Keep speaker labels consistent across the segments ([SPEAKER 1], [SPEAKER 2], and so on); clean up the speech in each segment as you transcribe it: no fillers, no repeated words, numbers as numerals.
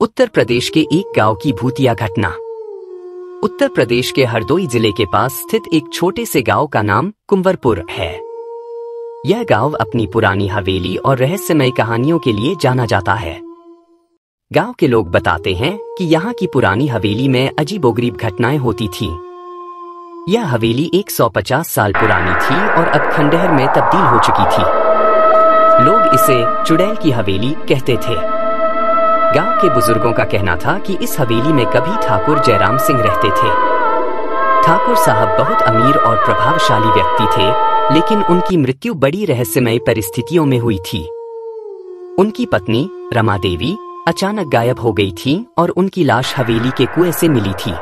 [SPEAKER 1] उत्तर प्रदेश के एक गांव की भूतिया घटना। उत्तर प्रदेश के हरदोई जिले के पास स्थित एक छोटे से गांव का नाम कुंवरपुर है। यह गांव अपनी पुरानी हवेली और रहस्यमय कहानियों के लिए जाना जाता है। गांव के लोग बताते हैं कि यहाँ की पुरानी हवेली में अजीबोगरीब घटनाएं होती थीं। यह हवेली 150 साल पुरानी थी और अब खंडहर में तब्दील हो चुकी थी। लोग इसे चुड़ैल की हवेली कहते थे। गांव के बुजुर्गों का कहना था कि इस हवेली में कभी ठाकुर जयराम सिंह रहते थे। ठाकुर साहब बहुत अमीर और प्रभावशाली व्यक्ति थे, लेकिन उनकी मृत्यु बड़ी रहस्यमय परिस्थितियों में हुई थी। उनकी पत्नी रमा देवी अचानक गायब हो गई थी और उनकी लाश हवेली के कुएं से मिली थी।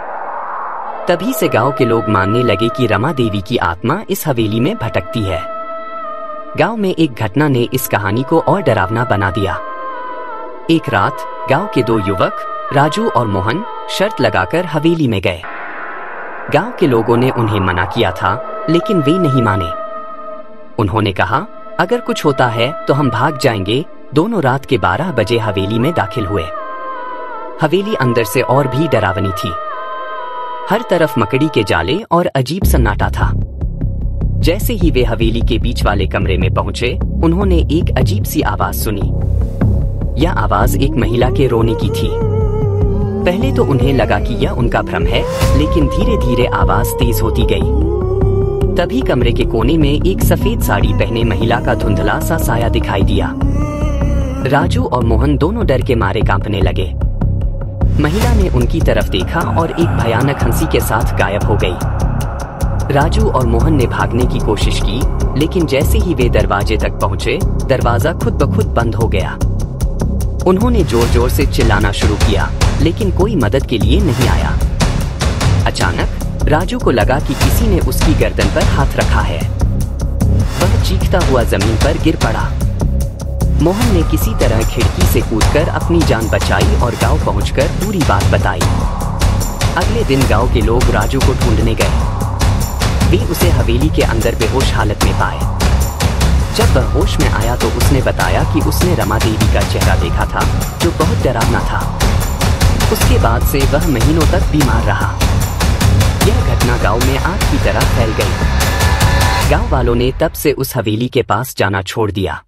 [SPEAKER 1] तभी से गांव के लोग मानने लगे कि रमा देवी की आत्मा इस हवेली में भटकती है। गांव में एक घटना ने इस कहानी को और डरावना बना दिया। एक रात गांव के दो युवक राजू और मोहन शर्त लगाकर हवेली में गए। गांव के लोगों ने उन्हें मना किया था, लेकिन वे नहीं माने। उन्होंने कहा, अगर कुछ होता है तो हम भाग जाएंगे। दोनों रात के 12 बजे हवेली में दाखिल हुए। हवेली अंदर से और भी डरावनी थी। हर तरफ मकड़ी के जाले और अजीब सन्नाटा था। जैसे ही वे हवेली के बीच वाले कमरे में पहुंचे, उन्होंने एक अजीब सी आवाज सुनी। यह आवाज एक महिला के रोने की थी। पहले तो उन्हें लगा कि यह उनका भ्रम है, लेकिन धीरे धीरे आवाज तेज होती गई। तभी कमरे के कोने में एक सफेद साड़ी पहने महिला का धुंधला सा साया दिखाई दिया। राजू और मोहन दोनों डर के मारे कांपने लगे। महिला ने उनकी तरफ देखा और एक भयानक हंसी के साथ गायब हो गई। राजू और मोहन ने भागने की कोशिश की, लेकिन जैसे ही वे दरवाजे तक पहुंचे, दरवाजा खुद ब खुद बंद हो गया। उन्होंने जोर जोर से चिल्लाना शुरू किया, लेकिन कोई मदद के लिए नहीं आया। अचानक राजू को लगा कि किसी ने उसकी गर्दन पर हाथ रखा है। वह चीखता हुआ जमीन पर गिर पड़ा। मोहन ने किसी तरह खिड़की से कूदकर अपनी जान बचाई और गांव पहुंचकर पूरी बात बताई। अगले दिन गांव के लोग राजू को ढूंढने गए। वे उसे हवेली के अंदर बेहोश हालत में पाए। जब वह होश में आया तो उसने बताया कि उसने रमा देवी का चेहरा देखा था, जो बहुत डरावना था। उसके बाद से वह महीनों तक बीमार रहा। यह घटना गांव में आग की तरह फैल गई। गांव वालों ने तब से उस हवेली के पास जाना छोड़ दिया।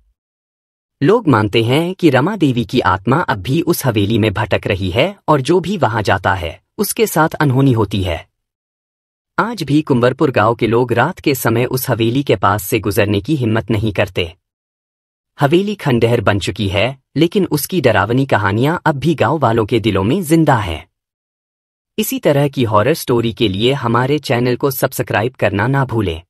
[SPEAKER 1] लोग मानते हैं कि रमा देवी की आत्मा अब भी उस हवेली में भटक रही है और जो भी वहां जाता है उसके साथ अनहोनी होती है। आज भी कुंवरपुर गांव के लोग रात के समय उस हवेली के पास से गुजरने की हिम्मत नहीं करते। हवेली खंडहर बन चुकी है, लेकिन उसकी डरावनी कहानियां अब भी गांव वालों के दिलों में जिंदा हैं। इसी तरह की हॉरर स्टोरी के लिए हमारे चैनल को सब्सक्राइब करना ना भूलें।